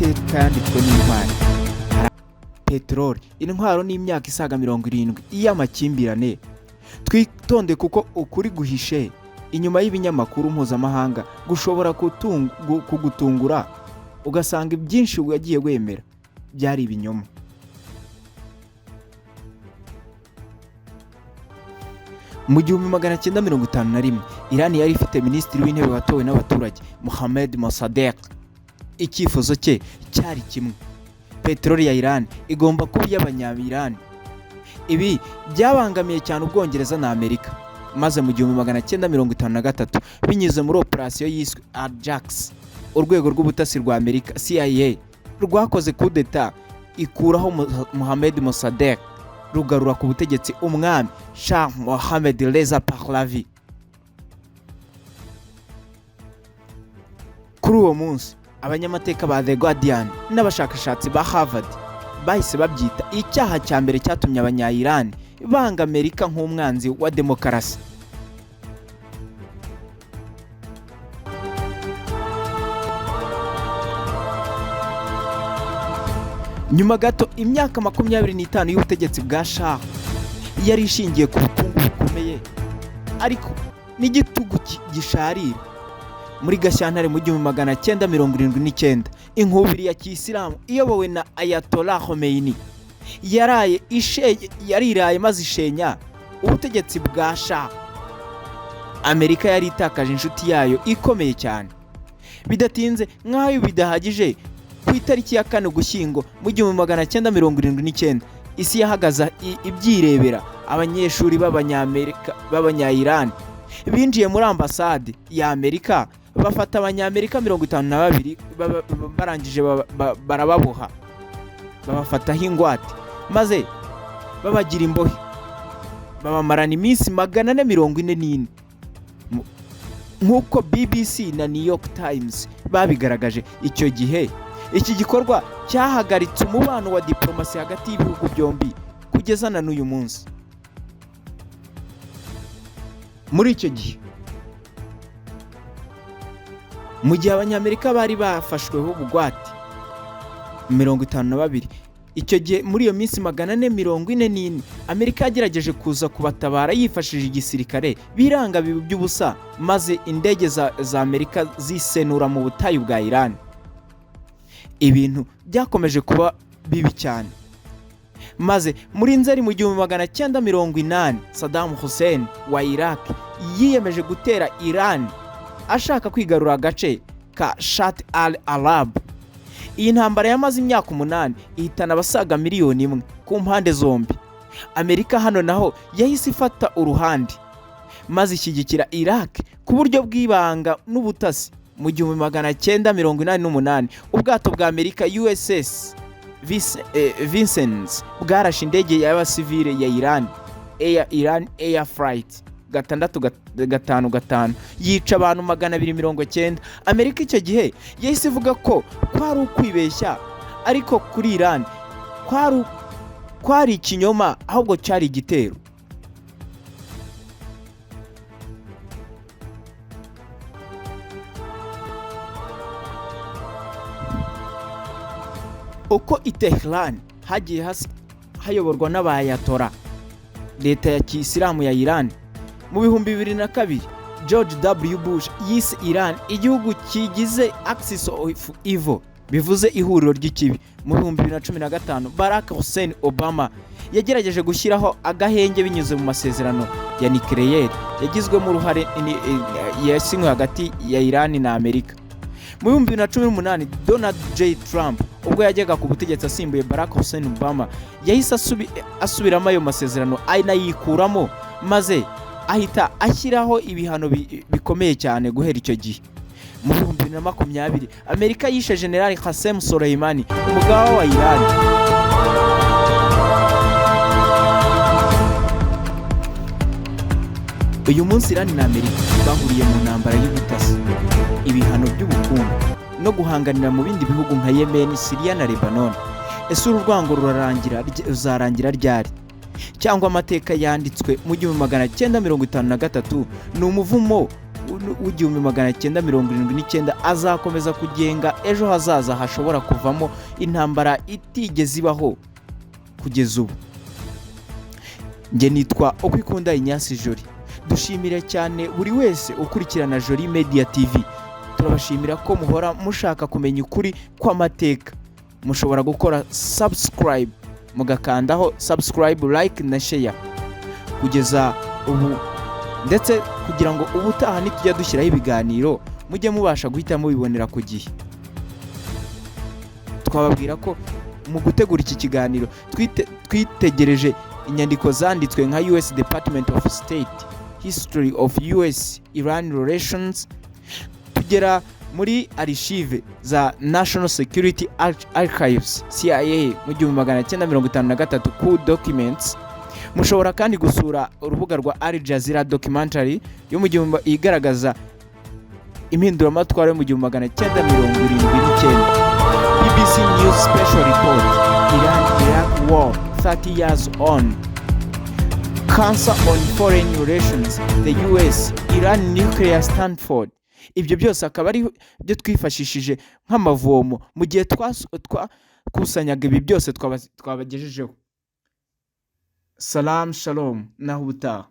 amateka yanditswe n'intwari, peteroli, intwaro n'imyaka isaga 70 y'amakimbirane. Twitonde kuko ukuri guhishe inyuma y'ibinyamakuru mpuzamahanga gushobora kugutungura ugasanga ibyinshi wagiye wemera byari ibinyoma. Mu 1951 Iran yari ifite minisitiri w'intebe watowe n'abaturage Mohammad Mossadegh. Icyifuzo cye cyari kimwe: peteroli ya Iran igomba kuba iy'abanya-Iran. Ibi byabangamiye cyane Ubwongereza na Amerika, maze mu 1953 binyuze muri operasiyo yiswe Ajax, urwego rw'ubutasi rwa Amerika CIA rwakoze coup d'etat ikuraho Mohammad Mossadegh, rugarura ku butegetsi umwami Shah Mohammad Reza Pahlavi. Kuri uwo munsi abanyamateka ba The Guardian n'abashakashatsi ba Harvard bahise babyita icyaha cya mbere cyatumye abanya-Iran banga Amerika nk'umwanzi wa demokarasi. Nyuma gato imyaka 25 y'ubutegetsi bwa Shah yari ishingiye ku bukungu bukomeye ariko n'igitugu gisharira. Muri Gashyantare mu 1979 inkubiri ya Kiyisilamu iyobowe na Ayatollah Khomeini yariraye maze ishenya ubutegetsi bwa Shah. Amerika yari itakaje inshuti yayo ikomeye cyane. Bidatinze nk'aho bidahagije, ku itariki ya 4 Ugushyingo mu 1979 isi yahagaza ibyirebera abanyeshuri b'Abanyamerika b'Abanya-Iran binjiye muri ambasade ya Amerika, bafata Abanyamerika 52 barangije barababoha, babafataho ingwate maze babagira imbohe, babamarana iminsi 444 nk'uko BBC na New York Times babigaragaje. Icyo gihe iki gikorwa cyahagaritse umubano wa diplomasi hagati y'ibihugu byombi kugeza na n'uyu munsi. Muri icyo gihe, mu gihe Abanyamerika bari bafashweho bugwate 52, icyo gihe muri iyo minsi 444 Amerika yagerageje kuza kubatabara yifashishije igisirikare, biranga bibi by'ubusa, maze indege za Amerika zisenura mu butayu bwa Iran. Ibintu byakomeje kuba bibi cyane, maze muri Nzeri mu 1980 Saddam Hussein wa Iraq yiyemeje gutera Iran ashaka kwigarura agace ka Shat al-Arab. Iyi ntambara yamaze imyaka 8 ihitana abasaga miliyoni 1 ku mpande zombi. Amerika hano naho yahise ifata uruhande maze ishyigikira Iraq ku buryo bw'ibanga n'ubutasi. Mu 1988 ubwato bwa Amerika USS Vincennes bwarashe indege y'abasivile ya Iran Air Flight 655 yica abantu 290. Amerika icyo gihe yahise ivuga ko kwari ukwibeshya, ariko kuri Iran kwari ikinyoma, ahubwo cyari igitero. Uko i Tehran hagiye hayoborwa n'abayatollah, leta ya Kiyisilamu ya Iran mu 2002 George W. Bush yise Iran igihugu kigize Axis of Evil, bivuze ihuriro ry'ikibi. Mu 2015 Barack Hussein Obama yagerageje gushyiraho agahenge binyuze mu masezerano ya nucleaire yagizwemo uruhare yasinywe hagati ya Iran na Amerika. Mu 2018 Donald J. Trump ubwo yajyaga ku butegetsi asimbuye Barack Hussein Obama yahise asubiramo ayo masezerano ayinayikuramo, maze ahita ashyiraho ibihano bikomeye cyane guhera icyo gihe. Mu 2020 Amerika yishe General Qasem Soleimani, umugaba wa Iran. Uyu munsi Iran na Amerika bahuriye mu ntambara y'ubutasi, ibihano by'ubukungu no guhanganira mu bindi bihugu nka Yemen, Syria na Lebanon. Ese urwango ruzarangira ryari? Cyangwa amateka yanditswe mu 1953 ni umuvumo w'1979 azakomeza kugenga ejo hazaza hashobora kuvamo intambara itigeze ibaho kugeza ubu. Njye nitwa Ukwikunda Ignace Jolie. Dushimira cyane buri wese ukurikirana Jolie Media TV. Turabashimira ko muhora mushaka kumenya ukuri kw'amateka. Mushobora gukora subscribe, mugakandaho subscribe, like na share kugeza ubu, ndetse kugira ngo ubutaha nitujya dushyiraho ibiganiro mujye mubasha guhita mubibonera ku gihe. Twababwira ko mu gutegura iki kiganiro twitegereje inyandiko zanditswe nka US Department of State, History of US-Iran Relations, tugera muri archive za National Security Archives CIA mu 1953 ku documents. Mushobora kandi gusura urubuga rwa Al Jazeera documentary yo mu gihumbi igaragaza impinduramatwara yo mu 1979, BBC News Special Report Iran-Iraq War 30 Years On, Cancer on Foreign Relations, the US-Iran Nuclear Standoff. Ibyo byose akaba ari byo twifashishije nk'amavomo mu gihe twakusanyaga ibi byose twabagejejeho. Salam shalom, naho ubutaha.